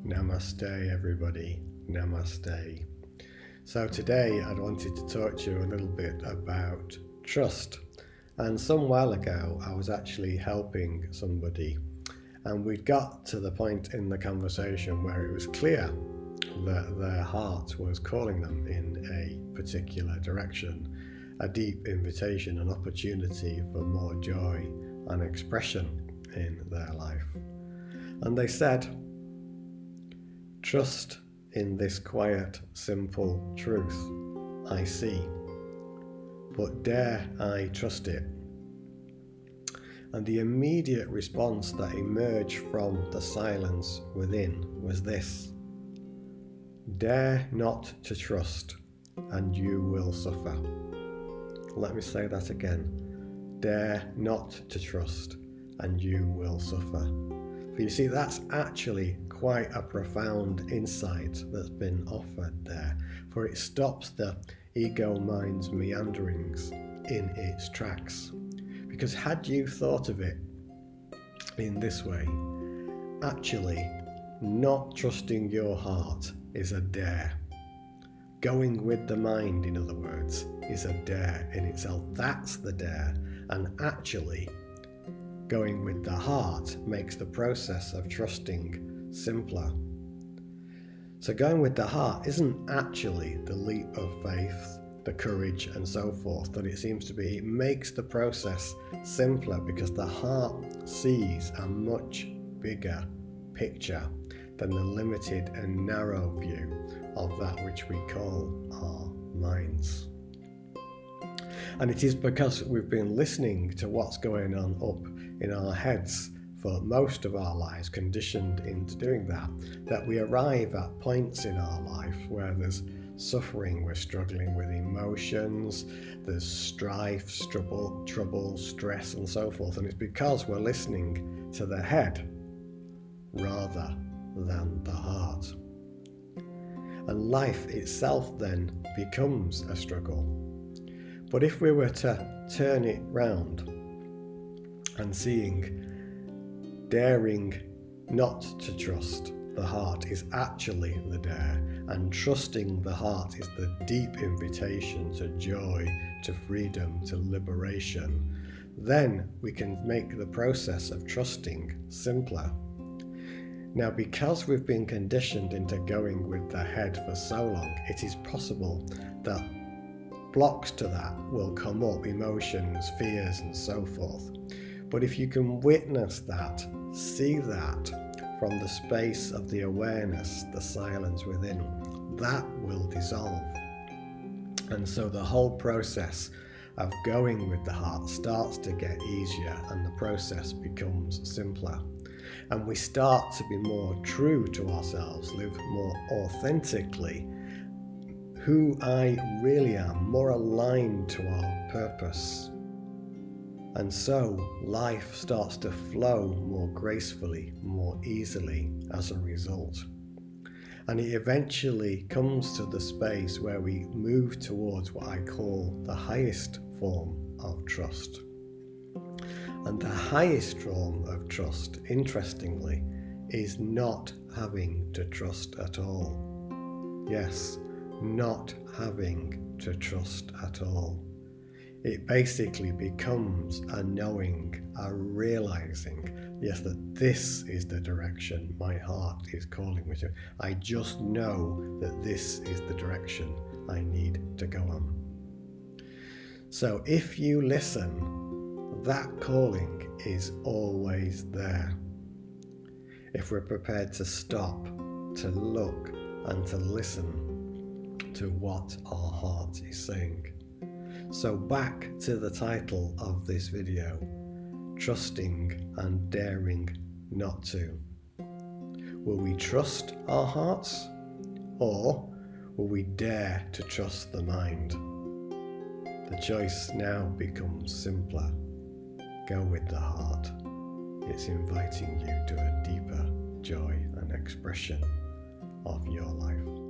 Namaste everybody, namaste. So today I wanted to talk to you a little bit about trust. And some while ago I was actually helping somebody, and we'd got to the point in the conversation where it was clear that their heart was calling them in a particular direction, a deep invitation, an opportunity for more joy and expression in their life. And they said, "Trust in this quiet, simple truth I see, but dare I trust it?" And the immediate response that emerged from the silence within was this: "Dare not to trust, and you will suffer." Let me say that again. Dare not to trust, and you will suffer. For you see, that's actually quite a profound insight that's been offered there, for it stops the ego mind's meanderings in its tracks. Because had you thought of it in this way, actually not trusting your heart is a dare. Going with the mind, in other words, is a dare in itself. That's the dare. And actually, going with the heart makes the process of trusting simpler. So going with the heart isn't actually the leap of faith, the courage and so forth that it seems to be. It makes the process simpler because the heart sees a much bigger picture than the limited and narrow view of that which we call our minds. And it is because we've been listening to what's going on up in our heads for most of our lives, conditioned into doing that, that we arrive at points in our life where there's suffering, we're struggling with emotions, there's strife, trouble, stress and so forth. And it's because we're listening to the head rather than the heart. And life itself then becomes a struggle. But if we were to turn it round and daring not to trust the heart is actually the dare, and trusting the heart is the deep invitation to joy, to freedom, to liberation, then we can make the process of trusting simpler. Now, because we've been conditioned into going with the head for so long, it is possible that blocks to that will come up, emotions, fears and so forth. But if you can witness that, see that from the space of the awareness, the silence within, that will dissolve. And so the whole process of going with the heart starts to get easier and the process becomes simpler. And we start to be more true to ourselves, live more authentically who I really am, more aligned to our purpose. And so life starts to flow more gracefully, more easily as a result. And it eventually comes to the space where we move towards what I call the highest form of trust. And the highest form of trust, interestingly, is not having to trust at all. Yes, not having to trust at all. It basically becomes a knowing, a realizing, yes, that this is the direction my heart is calling me to. I just know that this is the direction I need to go on. So if you listen, that calling is always there. If we're prepared to stop, to look and to listen to what our heart is saying. So back to the title of this video, trusting and daring not to. Will we trust our hearts, or will we dare to trust the mind? The choice now becomes simpler. Go with the heart. It's inviting you to a deeper joy and expression of your life.